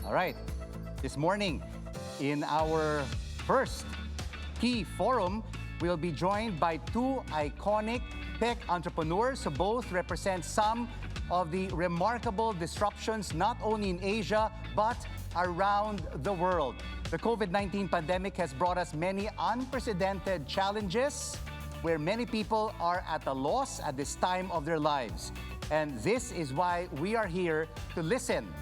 All right. This morning, in our first key forum, we'll be joined by two iconic tech entrepreneurs who both represent some of the remarkable disruptions not only in Asia but around the world. The COVID-19 pandemic has brought us many unprecedented challenges where many people are at a loss at this time of their lives. And this is why we are here to listen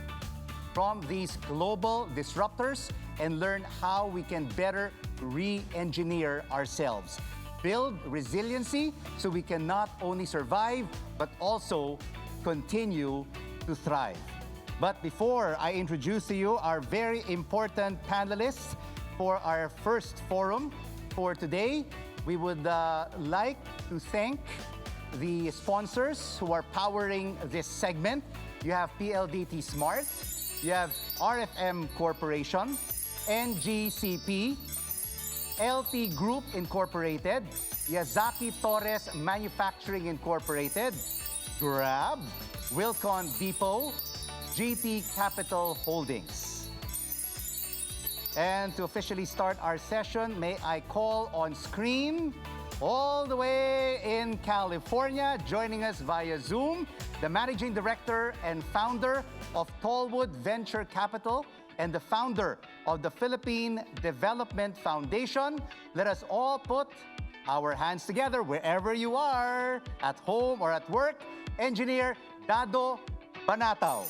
from these global disruptors and learn how we can better re-engineer ourselves. Build resiliency so we can not only survive, but also continue to thrive. But before I introduce to you our very important panelists for our first forum for today, we would like to thank the sponsors who are powering this segment. You have PLDT Smart, you have RFM Corporation, NGCP, LT Group Incorporated, Yazaki Torres Manufacturing Incorporated, Grab, Wilcon Depot, GT Capital Holdings. And to officially start our session, may I call on screen, all the way in California, joining us via Zoom, the Managing Director and Founder of Tallwood Venture Capital and the founder of the Philippine Development Foundation. Let us all put our hands together wherever you are, at home or at work. Engineer Dado Banataw.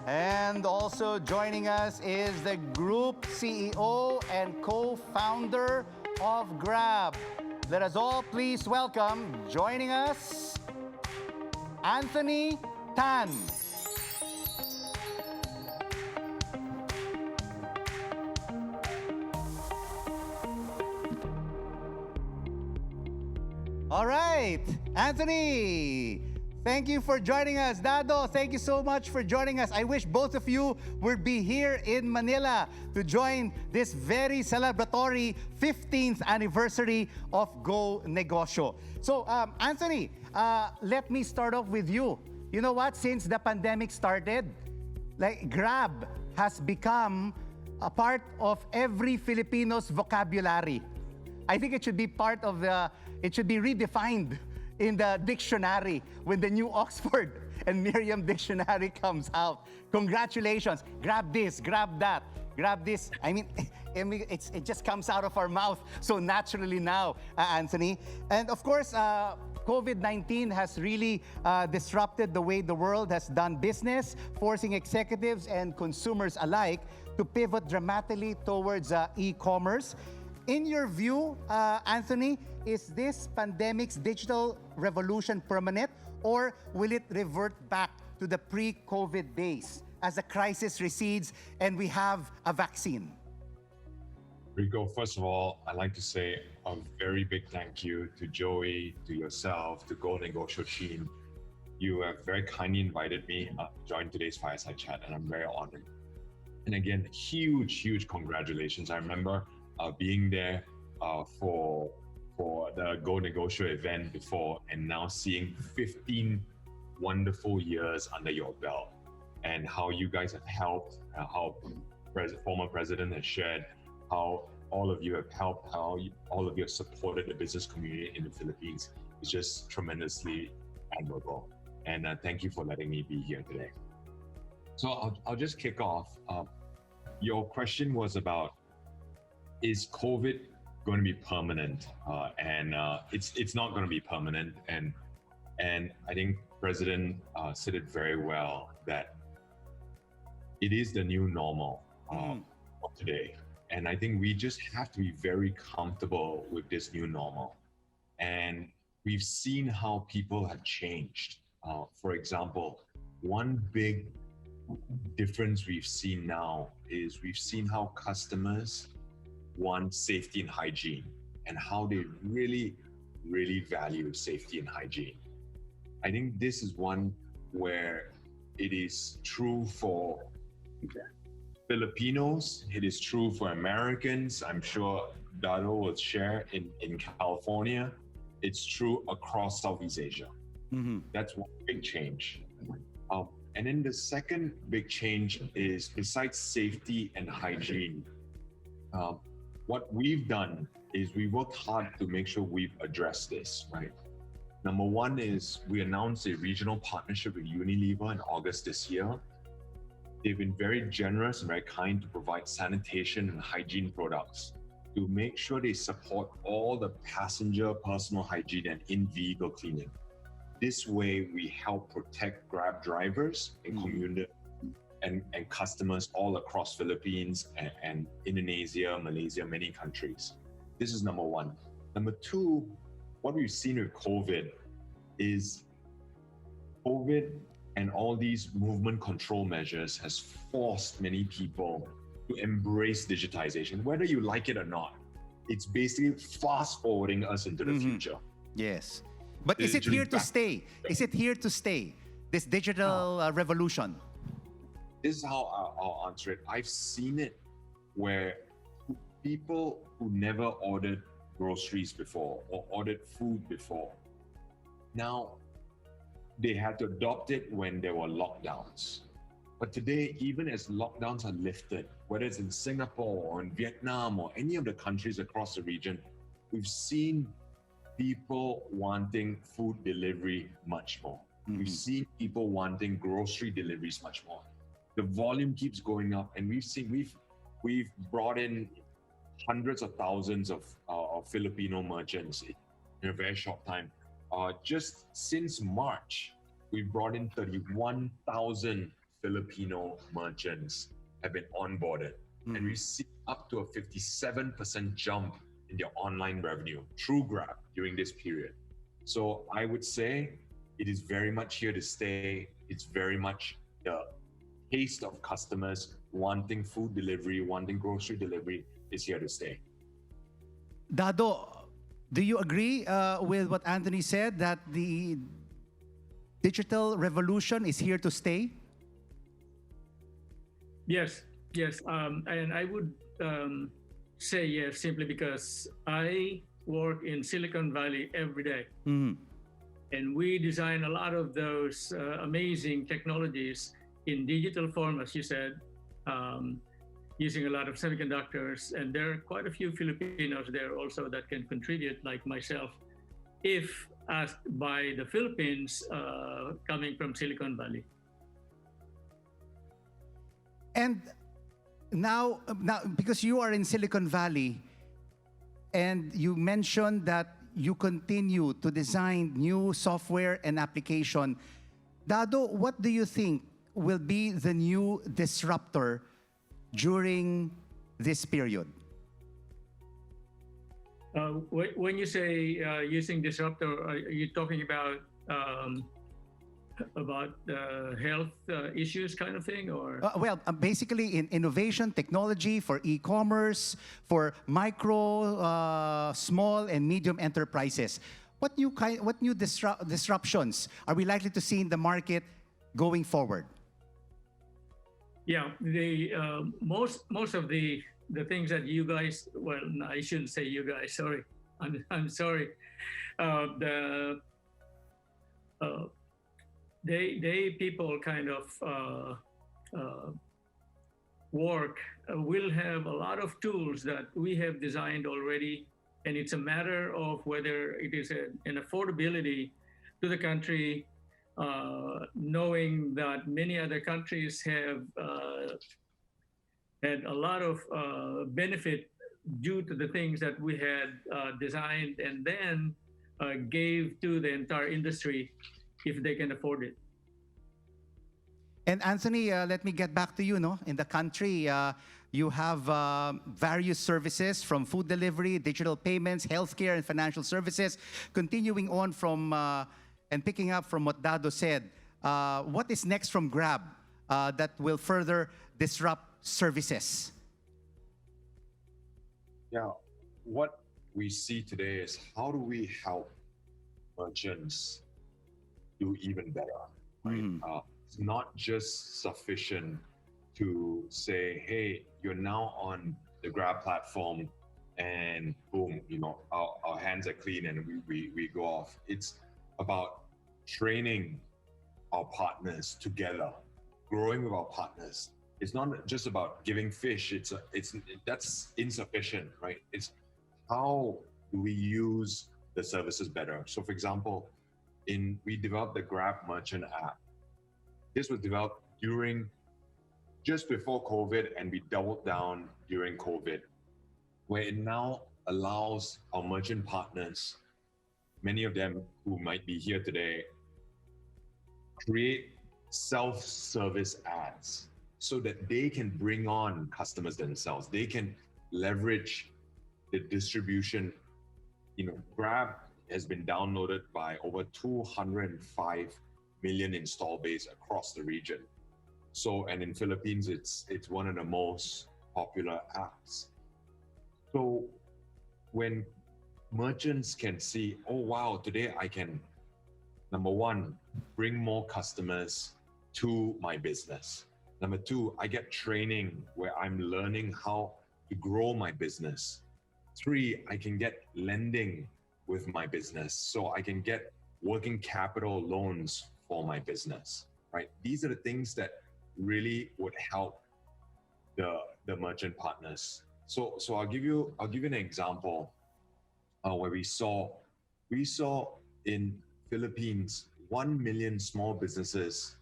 And also joining us is the Group CEO and co-founder of Grab. Let us all please welcome, joining us, Anthony Tan. All right, Anthony, thank you for joining us. Dado, thank you so much for joining us. I wish both of you would be here in Manila to join this very celebratory 15th anniversary of Go Negosyo. So, Anthony, let me start off with you. You know what? Since the pandemic started, Grab has become a part of every Filipino's vocabulary. I think it should be it should be redefined in the dictionary when the new Oxford and Merriam dictionary comes out. Congratulations. Grab this, grab that, grab this. I mean, it just comes out of our mouth so naturally now, Anthony. And of course, COVID-19 has really disrupted the way the world has done business, forcing executives and consumers alike to pivot dramatically towards e-commerce. In your view, Anthony, is this pandemic's digital revolution permanent, or will it revert back to the pre-COVID days as the crisis recedes and we have a vaccine? Rico, first of all, I'd like to say a very big thank you to Joey, to yourself, to Go Negosyo team. You have very kindly invited me to join today's Fireside Chat, and I'm very honored. And again, huge congratulations. I remember being there for the Go Negosyo event before, and now seeing 15 wonderful years under your belt, and how you guys have helped, how former president has shared, how all of you have helped, how all of you have supported the business community in the Philippines. It's just tremendously admirable. And thank you for letting me be here today. So I'll just kick off. Your question was about, is COVID going to be permanent? And it's not going to be permanent. And I think President said it very well, that it is the new normal of today. And I think we just have to be very comfortable with this new normal. And we've seen how people have changed. For example, one big difference we've seen now is we've seen how customers want safety and hygiene, and how they really value safety and hygiene. I think this is one where it is true for Filipinos, it is true for Americans. I'm sure Dado will share in California. It's true across Southeast Asia. That's one big change. And then the second big change is, besides safety and hygiene, what we've done is we worked hard to make sure we've addressed this, right? Number one is we announced a regional partnership with Unilever in August this year. They've been very generous and very kind to provide sanitation and hygiene products to make sure they support all the passenger personal hygiene and in-vehicle cleaning. This way, we help protect Grab drivers and community and customers all across Philippines and Indonesia, Malaysia, many countries. This is number one. Number two, what we've seen with COVID is COVID and all these movement control measures has forced many people to embrace digitization, whether you like it or not. It's basically fast forwarding us into the future. Yes. But is it here to stay? Is it here to stay, this digital revolution? This is how I'll answer it. I've seen it where people who never ordered groceries before or ordered food before, now they had to adopt it when there were lockdowns. But today, even as lockdowns are lifted, whether it's in Singapore or in Vietnam or any of the countries across the region, we've seen people wanting food delivery much more. We've seen people wanting grocery deliveries much more. The volume keeps going up, and we've brought in hundreds of thousands of Filipino merchants in a very short time. Just since March, we've brought in 31,000 Filipino merchants have been onboarded, and we see up to a 57% jump in their online revenue through Grab during this period. So I would say it is very much here to stay. It's very much the taste of customers wanting food delivery, wanting grocery delivery is here to stay. Dado, do you agree with what Anthony said, that the digital revolution is here to stay? Yes. And I would say yes, simply because I work in Silicon Valley every day. And we design a lot of those amazing technologies in digital form, as you said, using a lot of semiconductors. And there are quite a few Filipinos there also that can contribute, like myself, if asked by the Philippines coming from Silicon Valley. And now, because you are in Silicon Valley, and you mentioned that you continue to design new software and application, Dado, what do you think will be the new disruptor during this period? When you say using disruptor, are you talking about health issues kind of thing, or? Basically in innovation, technology for e-commerce, for micro, small and medium enterprises. What new disruptions are we likely to see in the market going forward? Yeah, the most of the things that you guys, well, no, I shouldn't say you guys. Sorry, I'm sorry. They people kind of work will have a lot of tools that we have designed already, and it's a matter of whether it is an affordability to the country, knowing that many other countries have had a lot of benefit due to the things that we had designed and then gave to the entire industry if they can afford it. And Anthony, let me get back to you. In the country, you have various services from food delivery, digital payments, healthcare, and financial services. Continuing on from and picking up from what Dado said, what is next from Grab that will further disrupt services? Yeah, what we see today is how do we help merchants do even better, right? It's not just sufficient to say, hey, you're now on the Grab platform and boom, our hands are clean and we go off. It's about training our partners together, growing with our partners. It's not just about giving fish. That's insufficient, right? It's how do we use the services better? So, for example, we developed the Grab Merchant app. This was developed just before COVID, and we doubled down during COVID, where it now allows our merchant partners, many of them who might be here today, create self-service ads so that they can bring on customers themselves. They can leverage the distribution. Grab has been downloaded by over 205 million install base across the region. So, and in Philippines, it's one of the most popular apps. So when merchants can see, oh wow, today I can, number one, bring more customers to my business. Number two, I get training where I'm learning how to grow my business. Three, I can get lending with my business. So I can get working capital loans for my business, right? These are the things that really would help the merchant partners. So I'll give you an example where we saw in Philippines 1 million small businesses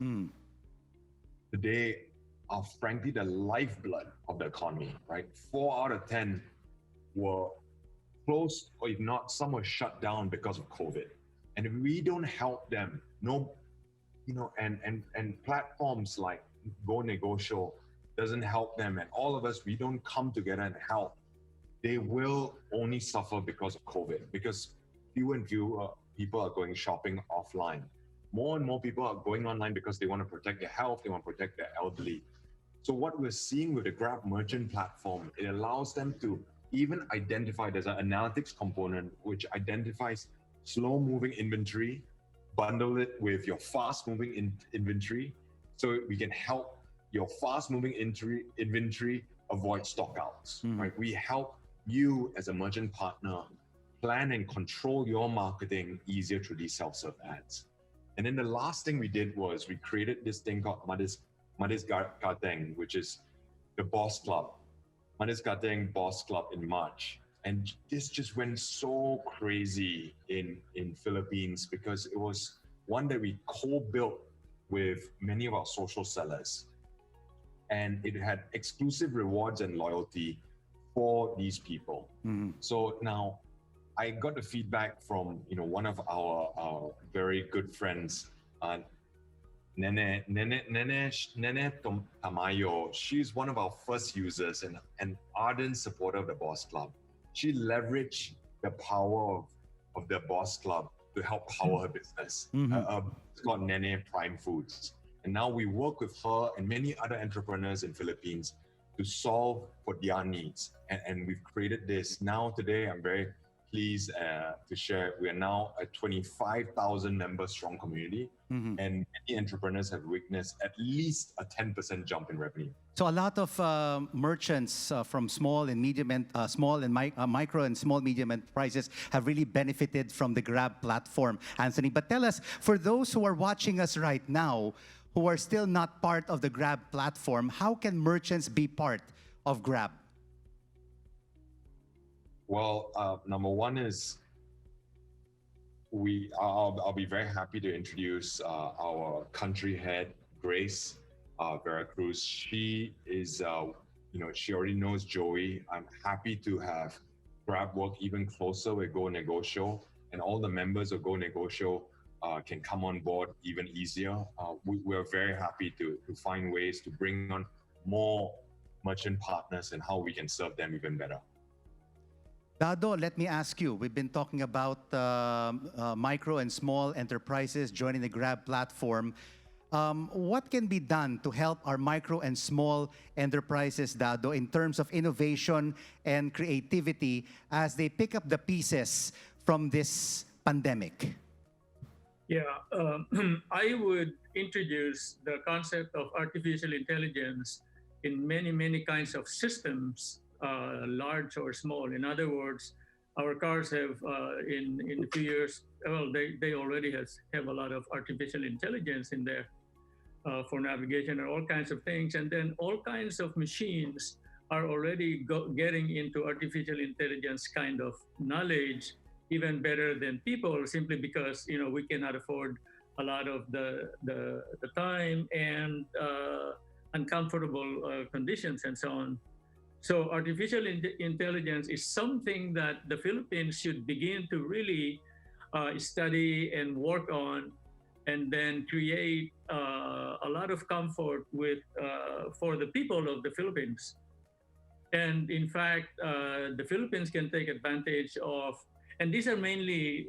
today are frankly the lifeblood of the economy, right? 4 out of 10 were closed, or if not, some were shut down because of COVID. And if we don't help them, and platforms like Go Negosio doesn't help them, and all of us, we don't come together and help, they will only suffer because of COVID, because fewer and fewer people are going shopping offline. More and more people are going online because they want to protect their health, they want to protect their elderly. So what we're seeing with the Grab Merchant platform, it allows them to even identify, there's an analytics component which identifies slow moving inventory, bundle it with your fast moving inventory, so we can help your fast moving inventory avoid stockouts, right? We help you as a merchant partner plan and control your marketing easier through these self-serve ads. And then the last thing we did was we created this thing called Madis Gateng, which is the Boss Club. Madis Gateng Boss Club in March. And this just went so crazy in Philippines because it was one that we co-built with many of our social sellers. And it had exclusive rewards and loyalty for these people. So now I got the feedback from one of our very good friends, Nene Tamayo. She's one of our first users and an ardent supporter of the Boss Club. She leveraged the power of the Boss Club to help power her business. It's called Nene Prime Foods. And now we work with her and many other entrepreneurs in Philippines to solve for their needs. And we've created this. Now today, I'm very pleased to share, we are now a 25,000 member strong community, and many entrepreneurs have witnessed at least a 10% jump in revenue. So a lot of merchants from small and micro and small medium enterprises have really benefited from the Grab platform, Anthony. But tell us, for those who are watching us right now, who are still not part of the Grab platform, how can merchants be part of Grab? Well, number one is I'll be very happy to introduce our country head, Grace Veracruz. She is, she already knows Joey. I'm happy to have Grab work even closer with Go Negosio, and all the members of Go Negosio can come on board even easier. We're very happy to find ways to bring on more merchant partners and how we can serve them even better. Dado, let me ask you, we've been talking about micro and small enterprises joining the Grab platform. What can be done to help our micro and small enterprises, Dado, in terms of innovation and creativity as they pick up the pieces from this pandemic? Yeah, I would introduce the concept of artificial intelligence in many kinds of systems, large or small. In other words, our cars have in a few years, well, they already have a lot of artificial intelligence in there for navigation and all kinds of things. And then all kinds of machines are already getting into artificial intelligence kind of knowledge even better than people, simply because we cannot afford a lot of the time and uncomfortable conditions and so on. So artificial intelligence is something that the Philippines should begin to really study and work on, and then create a lot of comfort for the people of the Philippines. And in fact, the Philippines can take advantage of, and these are mainly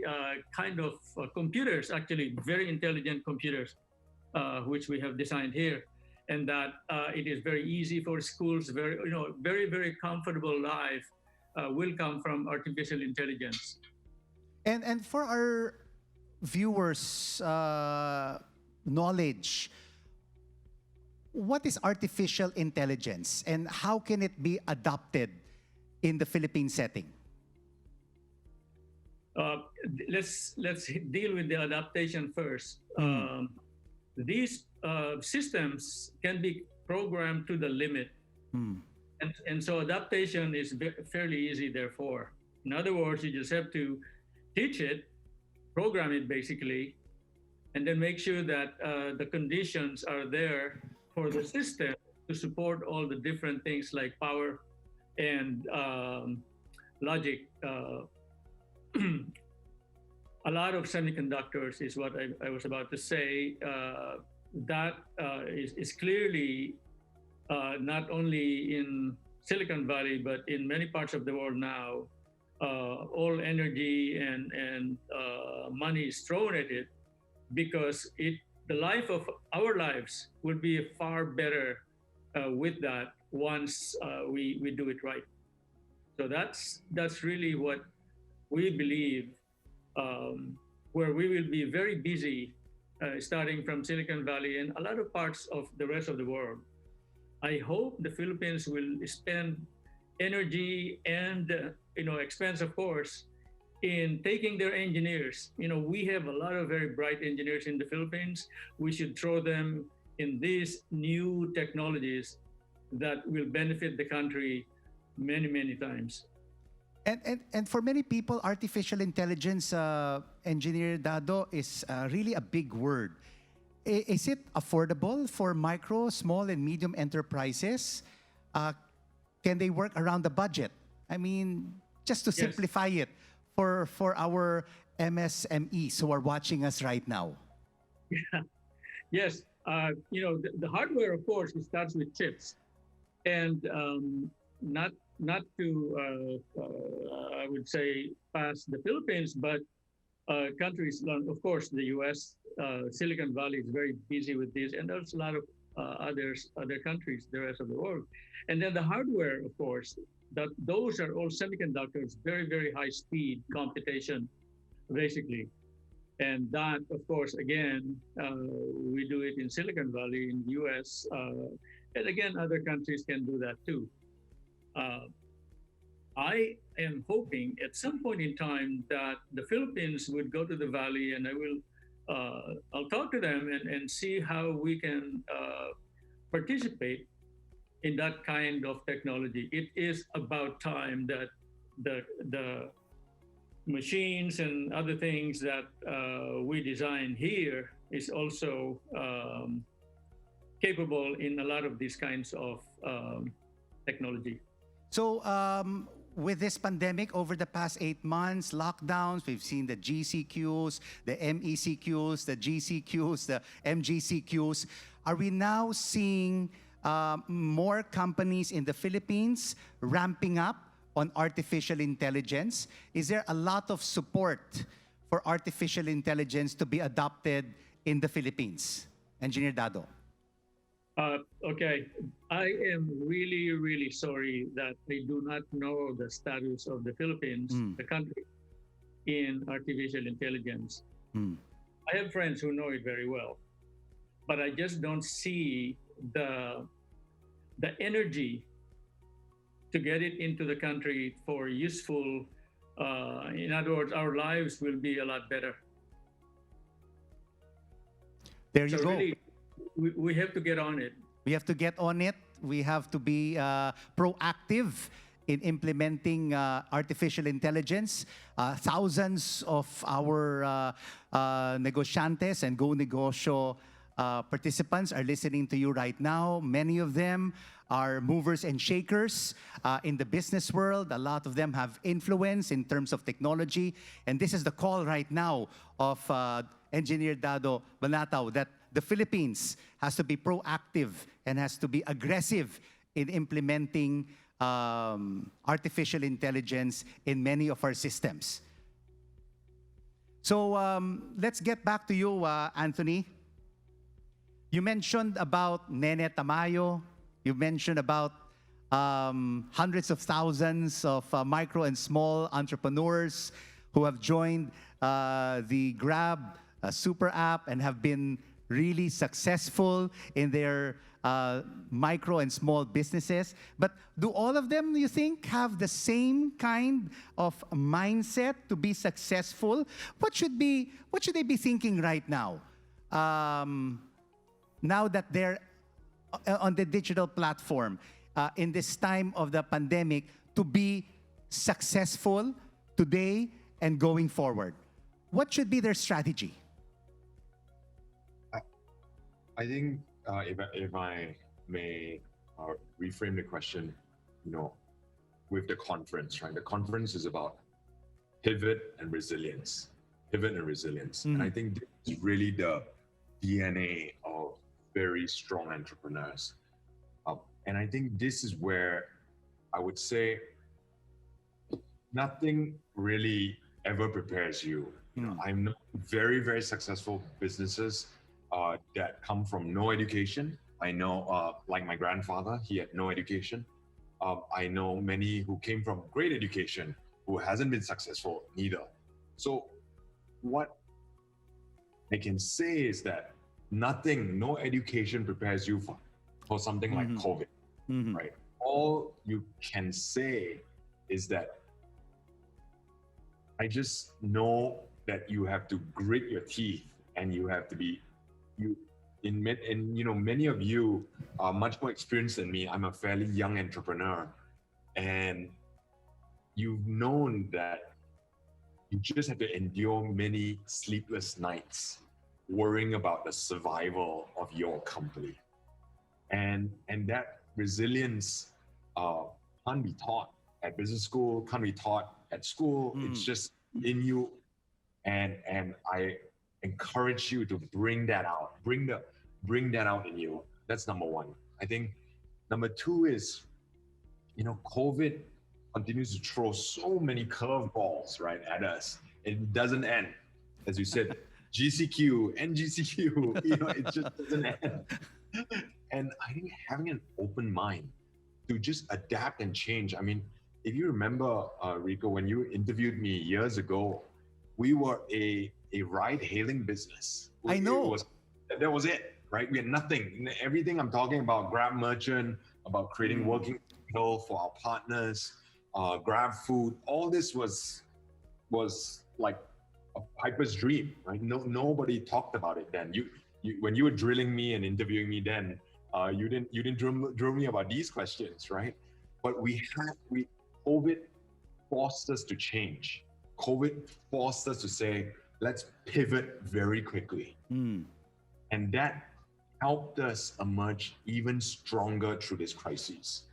kind of computers, actually very intelligent computers, which we have designed here, and that it is very easy for schools. Very comfortable life will come from artificial intelligence. And for our viewers' knowledge, what is artificial intelligence and how can it be adopted in the Philippine setting? Let's deal with the adaptation first. These systems can be programmed to the limit, and so adaptation is fairly easy. Therefore, in other words, you just have to teach it, program it basically, and then make sure that the conditions are there for the system to support all the different things like power and logic. A lot of semiconductors is what I was about to say. That is clearly not only in Silicon Valley, but in many parts of the world now. All energy and money is thrown at it because the life of our lives will be far better with that once we do it right. So that's really what we believe, where we will be very busy starting from Silicon Valley and a lot of parts of the rest of the world. I hope the Philippines will spend energy and expense, of course, in taking their engineers. We have a lot of very bright engineers in the Philippines. We should throw them in these new technologies that will benefit the country many times. And for many people, artificial intelligence, Engineer Dado, is really a big word. Is it affordable for micro, small, and medium enterprises? Can they work around the budget? I mean, just to simplify it for our MSMEs who are watching us right now. Yes, the hardware, of course, it starts with chips, and not to I would say pass the Philippines, but countries, of course, the U.S., Silicon Valley is very busy with this, and there's a lot of other countries, the rest of the world. And then the hardware, of course, those are all semiconductors, very high speed computation, basically. And that, of course, again, we do it in Silicon Valley in the U.S., and again, other countries can do that too. I am hoping at some point in time that the Philippines would go to the Valley, and I'll talk to them and see how we can participate in that kind of technology. It is about time that the machines and other things that we design here is also capable in a lot of these kinds of technology. So, with this pandemic over the past 8 months, lockdowns, we've seen the GCQs, the MECQs, the GCQs, the MGCQs. Are we now seeing more companies in the Philippines ramping up on artificial intelligence? Is there a lot of support for artificial intelligence to be adopted in the Philippines? Engineer Dado. Okay, I am really sorry that I do not know the status of the Philippines, the country, in artificial intelligence. I have friends who know it very well, but I just don't see the energy to get it into the country for useful In other words, our lives will be a lot better. There you So go. really, we have to get on it. We have to get on it. We have to be proactive in implementing artificial intelligence. Thousands of our negociantes and Go Negosyo participants are listening to you right now. Many of them are movers and shakers in the business world. A lot of them have influence in terms of technology. And this is the call right now of Engineer Dado Banataw, that the Philippines has to be proactive and has to be aggressive in implementing artificial intelligence in many of our systems. So let's get back to you, Anthony. You mentioned about Nene Tamayo. You mentioned about hundreds of thousands of micro and small entrepreneurs who have joined the Grab super app and have been really successful in their micro and small businesses. But do all of them, you think, have the same kind of mindset to be successful? What should they be thinking right now? Now that they're on the digital platform in this time of the pandemic, to be successful today and going forward? What should be their strategy? I think if I may reframe the question, with the conference, right? The conference is about pivot and resilience, Mm-hmm. and I think this is really the DNA of very strong entrepreneurs, and I think this is where I would say nothing really ever prepares you. I know very, very successful businesses that come from no education. I know, like my grandfather, he had no education. I know many who came from great education who hasn't been successful neither. So what I can say is that no education prepares you for something like COVID, right? All you can say is that I just know that you have to grit your teeth and you have to be many of you are much more experienced than me. I'm a fairly young entrepreneur, and you've known that you just have to endure many sleepless nights worrying about the survival of your company, and that resilience can't be taught at business school, can't be taught at school. It's just in you, and I encourage you to bring that out, bring that out in you. That's number one. I think number two is, COVID continues to throw so many curveballs right at us. It doesn't end. As you said, GCQ, NGCQ, it just doesn't end. And I think having an open mind to just adapt and change. I mean, if you remember, Rico, when you interviewed me years ago, we were a ride-hailing business. I know. That was it, right? We had nothing. Everything I'm talking about, Grab Merchant, about creating working capital for our partners, Grab Food, all this was like a piper's dream, right? Nobody talked about it then. You when you were drilling me and interviewing me then, you didn't drill me about these questions, right? But COVID forced us to change. COVID forced us to say, let's pivot very quickly. And that helped us emerge even stronger through this crisis.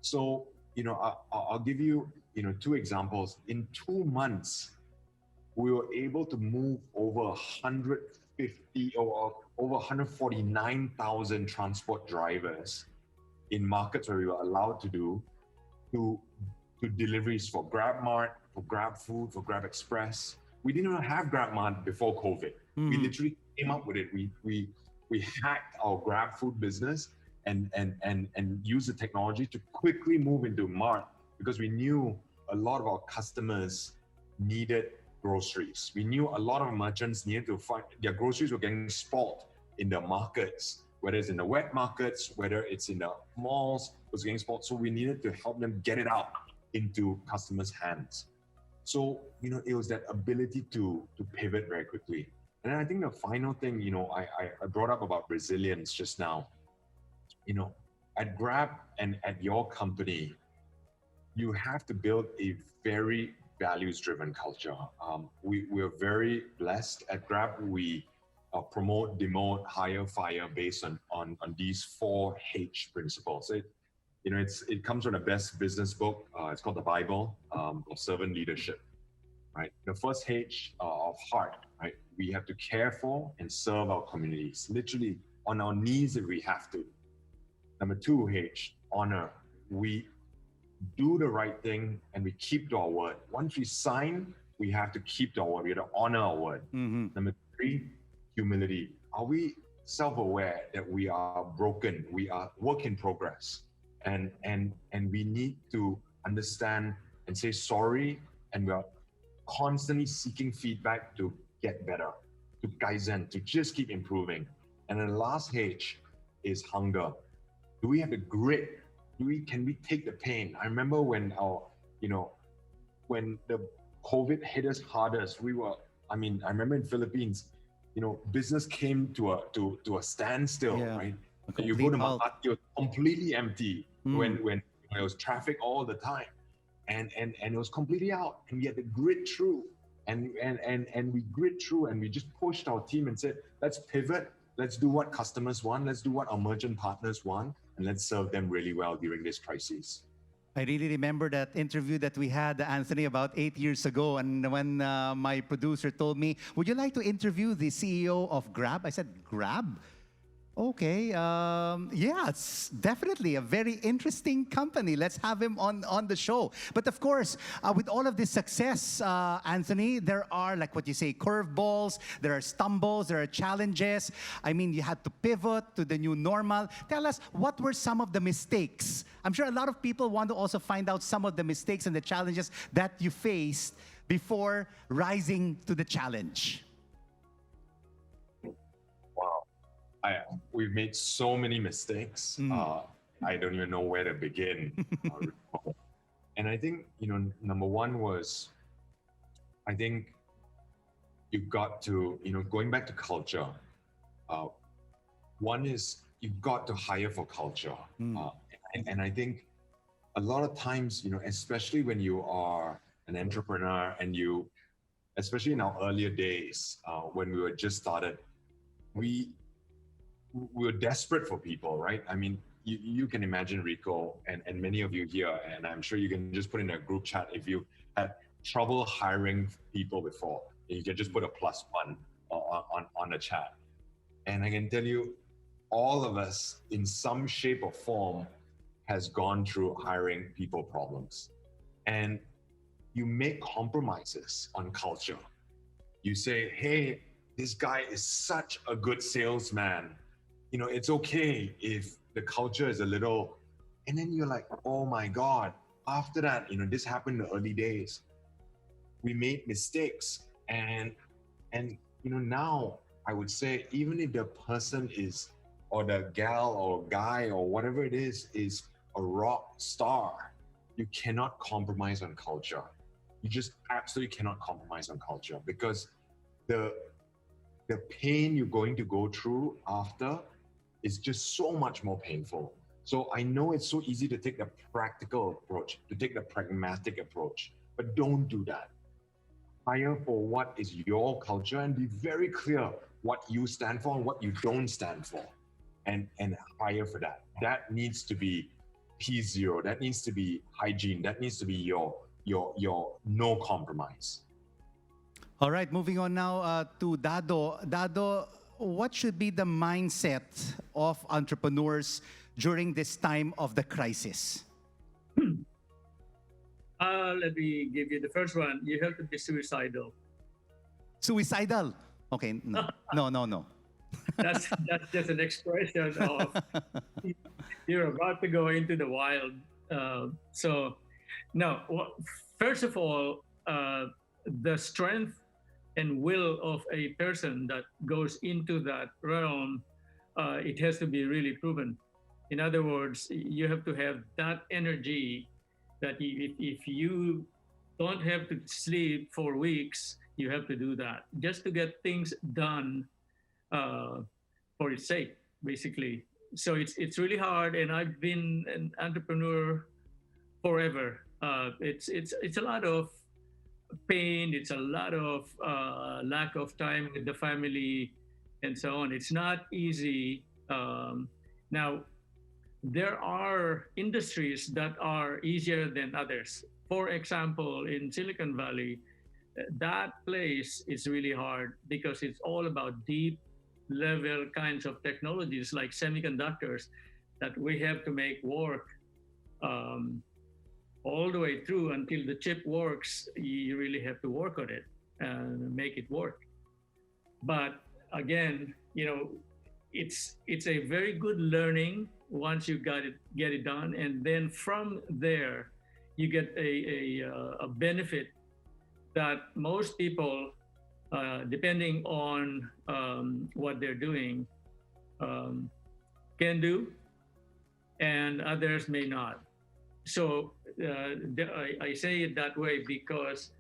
So, I'll give you, two examples. In 2 months, we were able to move over 150 or over 149,000 transport drivers in markets where we were allowed to do to deliveries for GrabMart, for Grab Food, for Grab Express. We didn't even have GrabMart before COVID. We literally came up with it. We hacked our Grab Food business and used the technology to quickly move into Mart, because we knew a lot of our customers needed groceries. We knew a lot of merchants needed to find their groceries were getting spoiled in the markets, whether it's in the wet markets, whether it's in the malls, was getting spoiled. So we needed to help them get it out into customers' hands. So, it was that ability to pivot very quickly. And then I think the final thing, I brought up about resilience just now. At Grab and at your company, you have to build a very values-driven culture. We're very blessed at Grab. We promote, demote, hire, fire based on these 4H principles. It comes from the best business book. It's called the Bible of servant leadership. Right. The first H of heart. Right. We have to care for and serve our communities, literally on our knees if we have to. Number 2H, honor. We do the right thing and we keep to our word. Once we sign, we have to keep to our word. We have to honor our word. Mm-hmm. Number 3, humility. Are we self-aware that we are broken? We are work in progress, and we need to understand and say sorry. And we are constantly seeking feedback to get better, to kaizen, to just keep improving. And then the last H is hunger. Do we have the grit? Can we take the pain? I remember when when the COVID hit us hardest, I remember in Philippines, business came to a standstill, right? You go to Makati, it was completely empty when there was traffic all the time. And it was completely out, and we had to grit through, and we grit through, and we just pushed our team and said, let's pivot, let's do what customers want, let's do what our merchant partners want, and let's serve them really well during this crisis. I really remember that interview that we had, Anthony, about 8 years ago. And when my producer told me, would you like to interview the CEO of Grab? I said, Grab? Okay, yeah, it's definitely a very interesting company. Let's have him on the show. But of course, with all of this success, Anthony, there are, like what you say, curveballs, there are stumbles, there are challenges. I mean, you had to pivot to the new normal. Tell us, what were some of the mistakes? I'm sure a lot of people want to also find out some of the mistakes and the challenges that you faced before rising to the challenge. We've made so many mistakes. I don't even know where to begin. And I think, number one was, I think you've got to, going back to culture, one is you've got to hire for culture. And I think a lot of times, especially when you are an entrepreneur and especially in our earlier days, when we were just started, we were desperate for people, right? I mean, you can imagine, Rico, and many of you here, and I'm sure you can just put in a group chat if you had trouble hiring people before. You can just put a +1 on the chat. And I can tell you, all of us in some shape or form has gone through hiring people problems. And you make compromises on culture. You say, hey, this guy is such a good salesman. It's okay if the culture is a little, and then you're like, oh my God. After that, this happened in the early days. We made mistakes. And now I would say, even if the person is, or the gal or guy or whatever it is a rock star, you cannot compromise on culture. You just absolutely cannot compromise on culture, because the pain you're going to go through after is just so much more painful. So I know it's so easy to take the practical approach, to take the pragmatic approach, but don't do that. Hire for what is your culture and be very clear what you stand for and what you don't stand for, and hire for that. That needs to be P0. That needs to be hygiene. That needs to be your no compromise. All right, moving on now to Dado. Dado, what should be the mindset of entrepreneurs during this time of the crisis? Let me give you the first one. You have to be suicidal. Suicidal? Okay, no. That's just an expression of you're about to go into the wild. First of all, the strength and will of a person that goes into that realm, it has to be really proven. In other words, you have to have that energy that if you don't have to sleep for weeks. You have to do that just to get things done uh, for its sake, basically. So it's really hard, and I've been an entrepreneur forever. It's a lot of pain. It's a lot of lack of time with the family, and so on. It's not easy. Now, there are industries that are easier than others. For example, in Silicon Valley, that place is really hard because it's all about deep level kinds of technologies like semiconductors that we have to make work um, all the way through until the chip works. You really have to work on it and make it work. But again, it's a very good learning once you get it done, and then from there, you get a benefit that most people, depending on what they're doing, um, can do, and others may not. So I say it that way because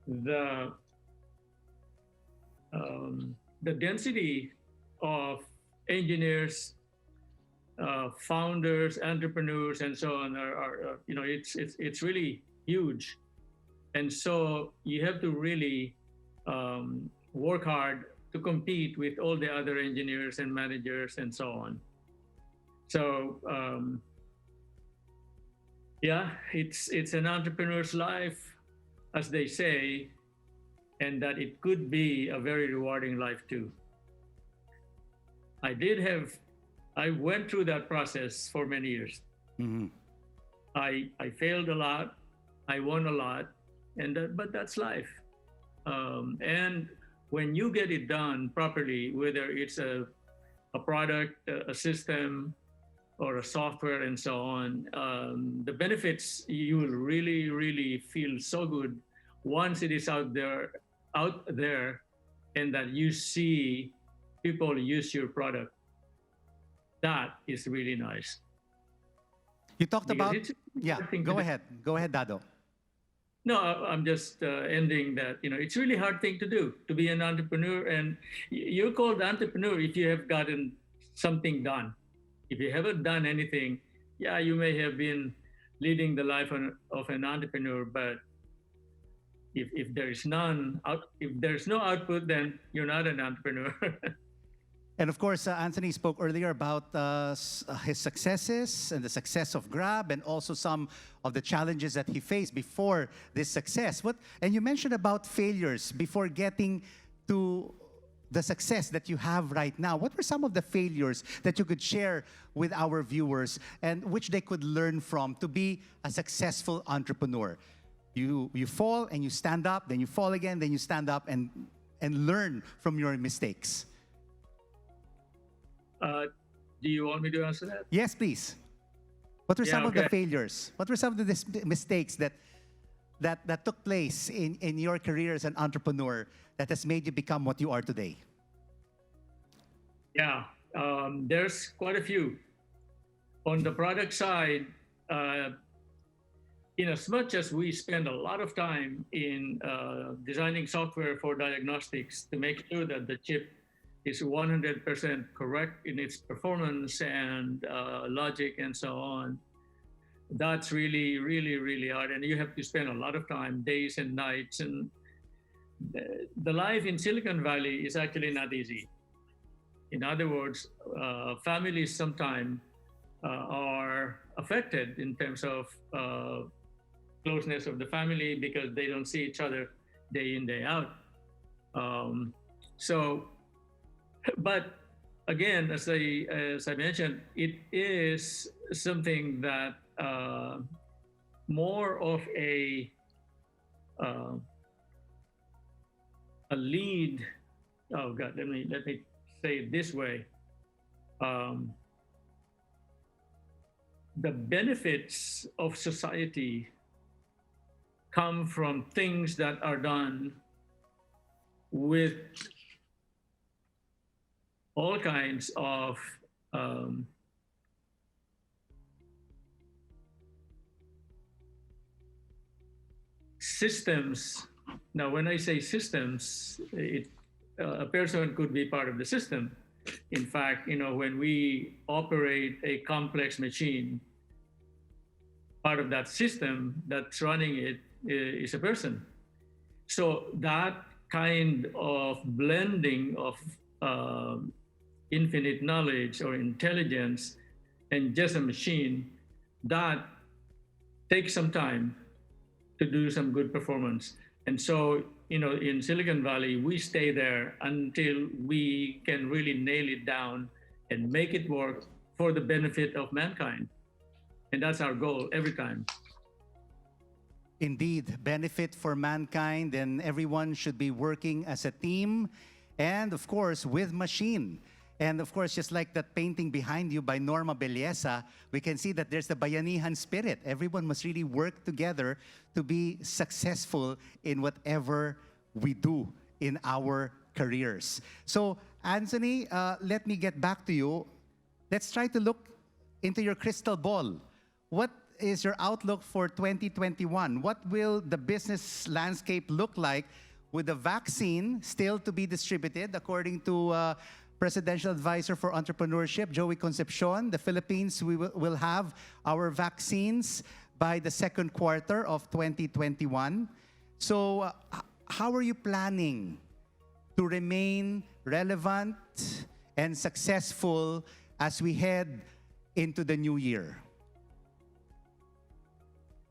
the the density of engineers, founders, entrepreneurs, and so on are it's really huge, and so you have to really work hard to compete with all the other engineers and managers and so on. So yeah, it's an entrepreneur's life, as they say, and that it could be a very rewarding life too. I went through that process for many years. Mm-hmm. I failed a lot, I won a lot, but that's life. And when you get it done properly, whether it's a product, a system, or a software, and so on, the benefits, you will really, really feel so good once it is out there, and that you see people use your product. That is really nice. You talked Because about, it's a yeah, hard thing to go do. ahead. Go ahead, Dado. No, I'm just ending that. It's really hard thing to do, to be an entrepreneur, and you're called entrepreneur if you have gotten something done. If you haven't done anything, yeah, you may have been leading the life of an entrepreneur, but if there is if there's no output, then you're not an entrepreneur. And of course, Anthony spoke earlier about his successes and the success of Grab, and also some of the challenges that he faced before this success. And you mentioned about failures before getting to the success that you have right now. What were some of the failures that you could share with our viewers and which they could learn from to be a successful entrepreneur? You fall and you stand up, then you fall again, then you stand up and learn from your mistakes. Do you want me to answer that? Yes, please. What were Yeah, some of the okay. failures? What were some of the mistakes that took place in your career as an entrepreneur that has made you become what you are today? Yeah, there's quite a few. On the product side, in as much as we spend a lot of time in designing software for diagnostics to make sure that the chip is 100% correct in its performance and logic and so on, that's really, really, really hard. And you have to spend a lot of time, days and nights. And the life in Silicon Valley is actually not easy. In other words, families sometimes are affected in terms of closeness of the family because they don't see each other day in, day out. But again, as I mentioned, it is something that more of a lead. Oh God, let me say it this way. The benefits of society come from things that are done with all kinds of systems. Now, when I say systems, a person could be part of the system. In fact, when we operate a complex machine, part of that system that's running it is a person. So that kind of blending of infinite knowledge or intelligence and just a machine, that takes some time to do some good performance. And so, in Silicon Valley, we stay there until we can really nail it down and make it work for the benefit of mankind. And that's our goal every time. Indeed, benefit for mankind, and everyone should be working as a team, and of course, with machine. And of course, just like that painting behind you by Norma Belleza, we can see that there's the Bayanihan spirit. Everyone must really work together to be successful in whatever we do in our careers. So, Anthony, let me get back to you. Let's try to look into your crystal ball. What is your outlook for 2021? What will the business landscape look like with the vaccine still to be distributed, according to Presidential Advisor for Entrepreneurship, Joey Concepcion? The Philippines, we will have our vaccines by the second quarter of 2021. So how are you planning to remain relevant and successful as we head into the new year?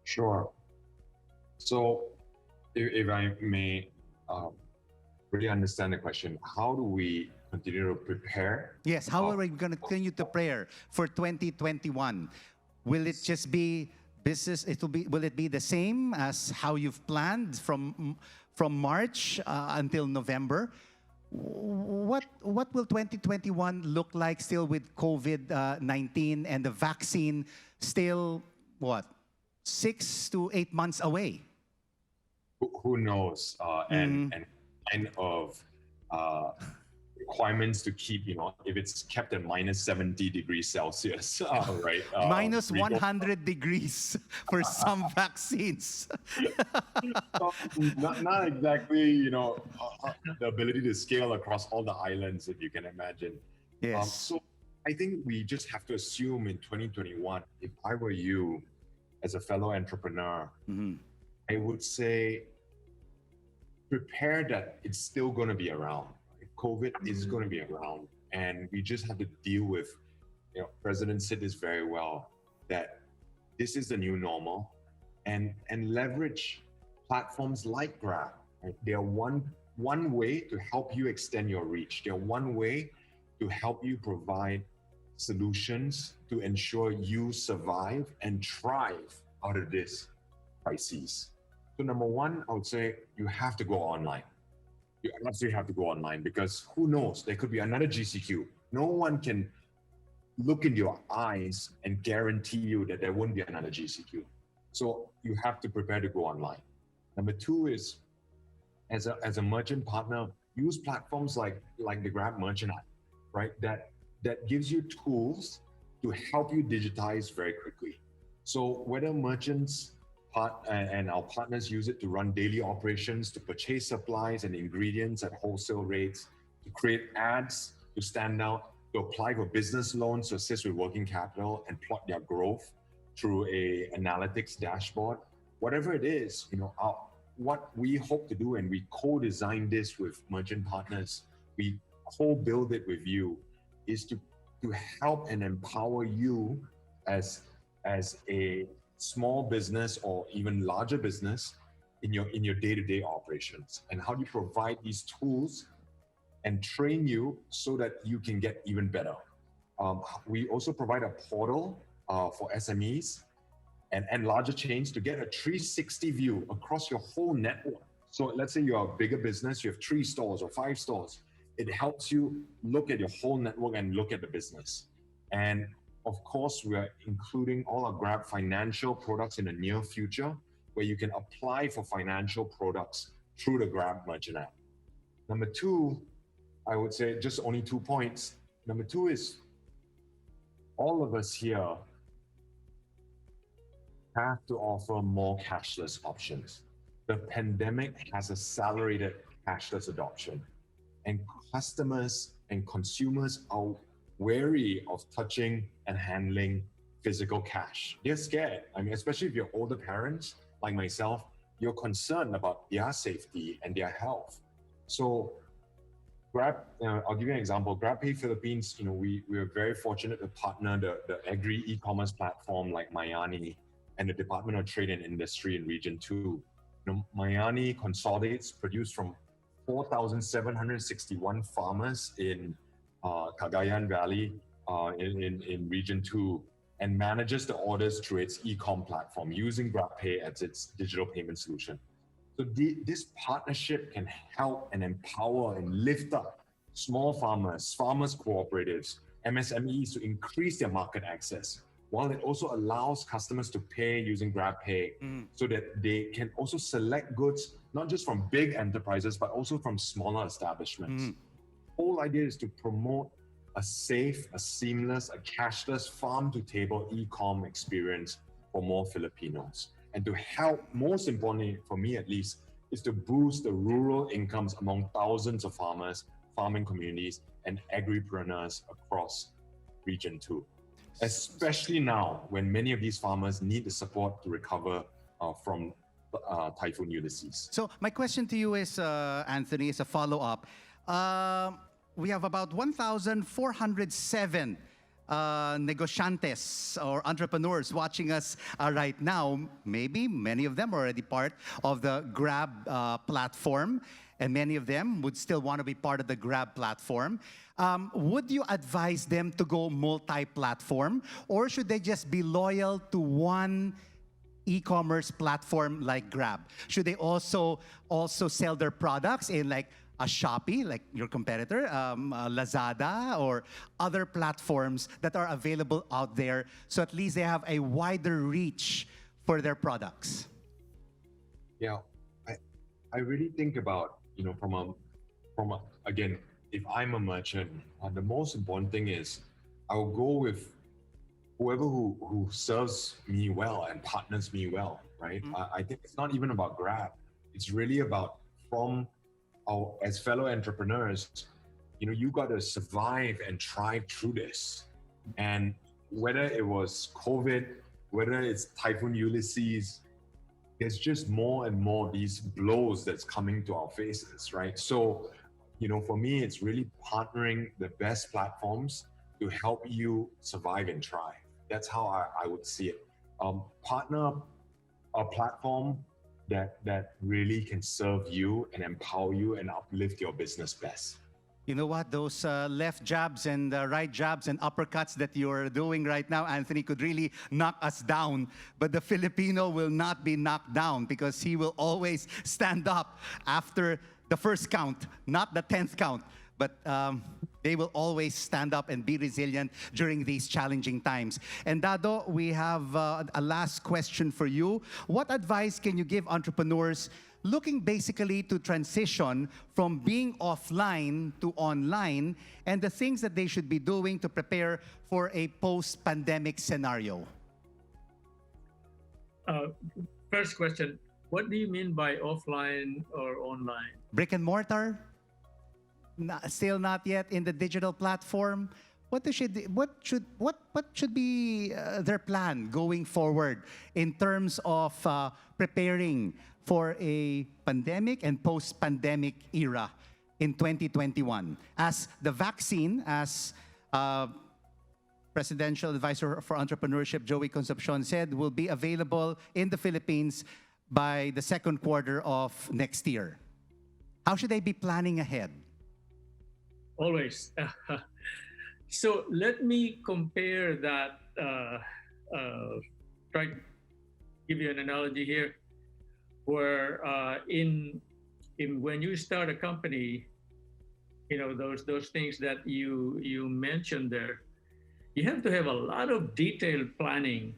Sure. So if I may really understand the question, how do we continue to prepare? Yes, how are we going to continue to prepare for 2021? Will it just be business? Will it be the same as how you've planned from March until November? What will 2021 look like still with COVID-19 and the vaccine still, 6 to 8 months away? Who knows? And kind of requirements to keep, if it's kept at minus 70 degrees Celsius, right? Minus 100 degrees for some vaccines. not exactly, the ability to scale across all the islands, if you can imagine. Yes. So I think we just have to assume in 2021, if I were you, as a fellow entrepreneur, I would say prepare that it's still going to be around. COVID is going to be around, and we just have to deal with, President said this very well, that this is the new normal, and leverage platforms like Grab. Right? They are one way to help you extend your reach. They're one way to help you provide solutions to ensure you survive and thrive out of this crisis. So number one, I would say you have to go online. You absolutely have to go online, because who knows, there could be another GCQ. No one can look in your eyes and guarantee you that there won't be another GCQ. So you have to prepare to go online. Number two is, as a merchant partner, use platforms like the Grab Merchant app, right? That gives you tools to help you digitize very quickly. So whether merchants and our partners use it to run daily operations, to purchase supplies and ingredients at wholesale rates, to create ads to stand out, to apply for business loans to assist with working capital and plot their growth through a analytics dashboard, whatever it is, what we hope to do, and we co-design this with merchant partners, we co-build it with you, is to help and empower you as a small business or even larger business in your day-to-day operations. And how do you provide these tools and train you so that you can get even better? We also provide a portal for SMEs and larger chains to get a 360 view across your whole network. So let's say you're a bigger business, you have 3 stores or 5 stores. It helps you look at your whole network and look at the business. And of course, we are including all our Grab financial products in the near future, where you can apply for financial products through the Grab Merchant app. Number 2, I would say just only 2 points. Number 2 is all of us here have to offer more cashless options. the pandemic has accelerated cashless adoption, and customers and consumers are wary of touching and handling physical cash. They're scared. I mean, especially if you're older parents like myself, you're concerned about their safety and their health. So Grab, I'll give you an example. GrabPay Philippines, we are very fortunate to partner the agri e-commerce platform like Mayani and the Department of Trade and Industry in Region 2. Mayani consolidates produce from 4,761 farmers in Cagayan Valley in Region 2 and manages the orders through its e-com platform using GrabPay as its digital payment solution. So this partnership can help and empower and lift up small farmers, farmers cooperatives, MSMEs to increase their market access, while it also allows customers to pay using GrabPay so that they can also select goods, not just from big enterprises, but also from smaller establishments. The whole idea is to promote a safe, a seamless, a cashless farm-to-table e-com experience for more Filipinos. And to help, most importantly, for me at least, is to boost the rural incomes among thousands of farmers, farming communities, and agripreneurs across Region 2. Especially now, when many of these farmers need the support to recover from Typhoon Ulysses. So my question to you is, Anthony, is a follow-up. We have about 1,407 negociantes or entrepreneurs watching us right now. Maybe many of them are already part of the Grab platform, and many of them would still want to be part of the Grab platform. Would you advise them to go multi-platform, or should they just be loyal to one e-commerce platform like Grab? Should they also sell their products in like a Shopee, like your competitor, Lazada, or other platforms that are available out there, so at least they have a wider reach for their products? Yeah, I really think about, again, if I'm a merchant, the most important thing is I'll go with whoever who serves me well and partners me well, right? I think it's not even about Grab. It's really about as fellow entrepreneurs, you got to survive and thrive through this. And whether it was COVID, whether it's Typhoon Ulysses, there's just more and more these blows that's coming to our faces, right? So, for me, it's really partnering the best platforms to help you survive and thrive. That's how I would see it. Partner a platform that really can serve you and empower you and uplift your business best. You know what? Those left jabs and right jabs and uppercuts that you're doing right now, Anthony, could really knock us down. But the Filipino will not be knocked down because he will always stand up after the first count, not the 10th count. But they will always stand up and be resilient during these challenging times. And Dado, we have a last question for you. What advice can you give entrepreneurs looking basically to transition from being offline to online, and the things that they should be doing to prepare for a post-pandemic scenario? First question, what do you mean by offline or online? Brick and mortar? Still not yet in the digital platform? What should be their plan going forward in terms of preparing for a pandemic and post-pandemic era in 2021? As the vaccine, as Presidential Advisor for Entrepreneurship Joey Concepcion said, will be available in the Philippines by the second quarter of next year. How should they be planning ahead? Always. So let me compare that, try to give you an analogy here, where when you start a company, those things that you mentioned there, you have to have a lot of detailed planning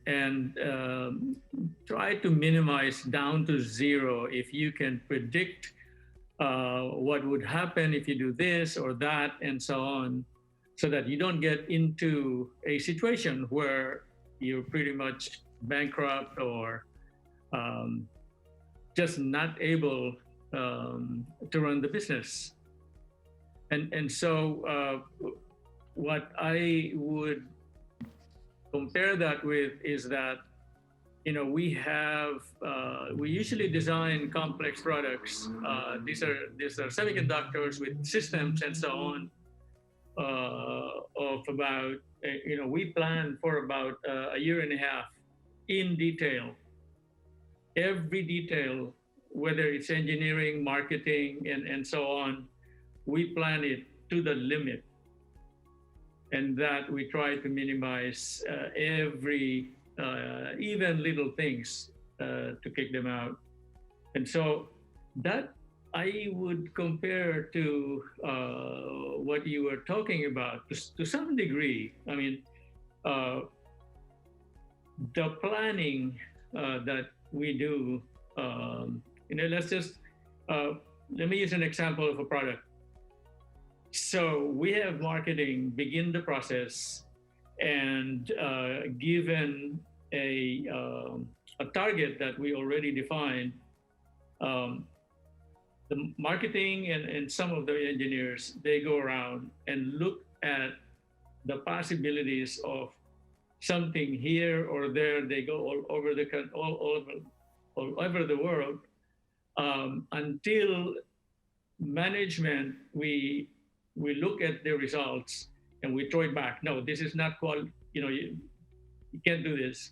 and try to minimize down to zero if you can predict what would happen if you do this or that and so on, so that you don't get into a situation where you're pretty much bankrupt or um, just not able to run the business. And so what I would compare that with is that, we usually design complex products. These are semiconductors with systems and so on, of about, we plan for about a year and a half in detail. Every detail, whether it's engineering, marketing, and so on, we plan it to the limit. And that we try to minimize every, even little things to kick them out. And so that I would compare to what you were talking about to some degree. I mean, the planning that we do, let's just, let me use an example of a product. So we have marketing begin the process, and given a target that we already defined, the marketing and some of the engineers, they go around and look at the possibilities of something here or there. They go all over the world, until management, we look at the results and we throw it back. No, this is not you can't do this,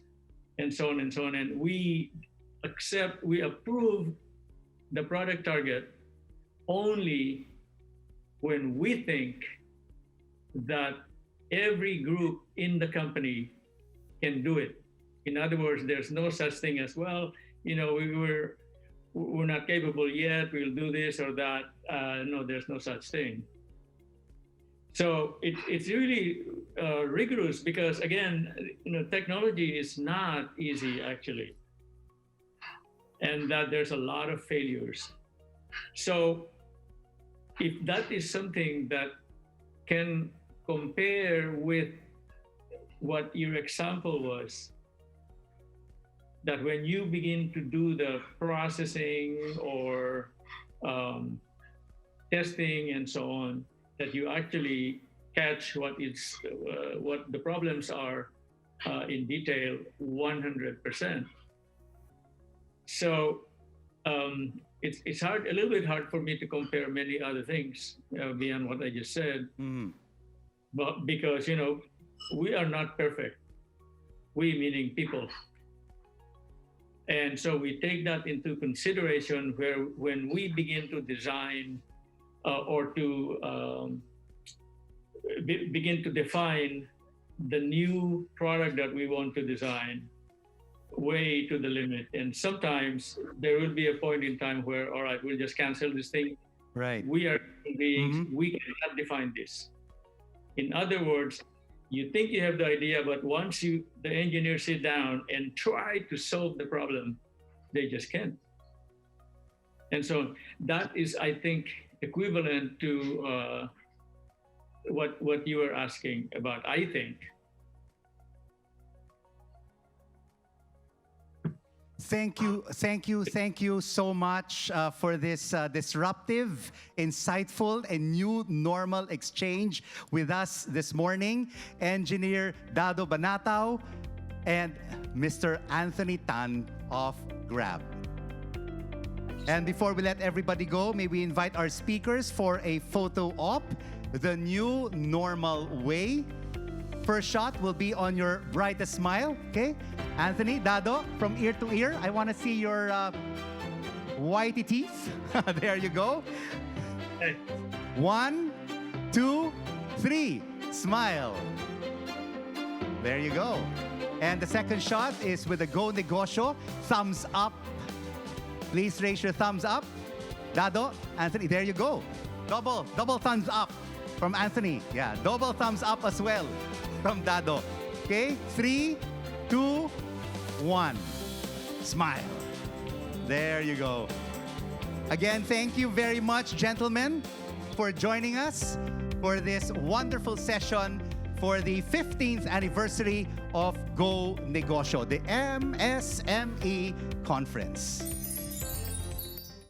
and so on and so on. And we approve the product target only when we think that every group in the company can do it. In other words, there's no such thing as, well, we're not capable yet, we'll do this or that. No, there's no such thing. So it's really rigorous, because again, technology is not easy actually, and that there's a lot of failures. So if that is something that can compare with what your example was, that when you begin to do the processing or testing and so on, that you actually catch what the problems are in detail 100%. So it's a little bit hard for me to compare many other things beyond what I just said. Mm. But because we are not perfect. We meaning people. And so we take that into consideration when we begin to design or to begin to define the new product that we want to design way to the limit. And sometimes there will be a point in time where, all right, we'll just cancel this thing. Right. We are beings, we cannot define this. In other words, you think you have the idea, but once the engineers sit down and try to solve the problem, they just can't. And so that is, I think, equivalent to what you were asking about, I think. Thank you so much for this disruptive, insightful, and new normal exchange with us this morning. Engineer Dado Banatao and Mr. Anthony Tan of Grab. And before we let everybody go, may we invite our speakers for a photo op, the new normal way. First shot will be on your brightest smile, okay? Anthony, Dado, from ear to ear, I want to see your whitey teeth. There you go. Hey. 1, 2, 3, smile. There you go. And the second shot is with the Go Negosyo, thumbs up. Please raise your thumbs up. Dado, Anthony, there you go. Double thumbs up from Anthony. Yeah, double thumbs up as well from Dado. Okay, 3, 2, 1. Smile. There you go. Again, thank you very much, gentlemen, for joining us for this wonderful session for the 15th anniversary of Go Negosyo, the MSME Conference.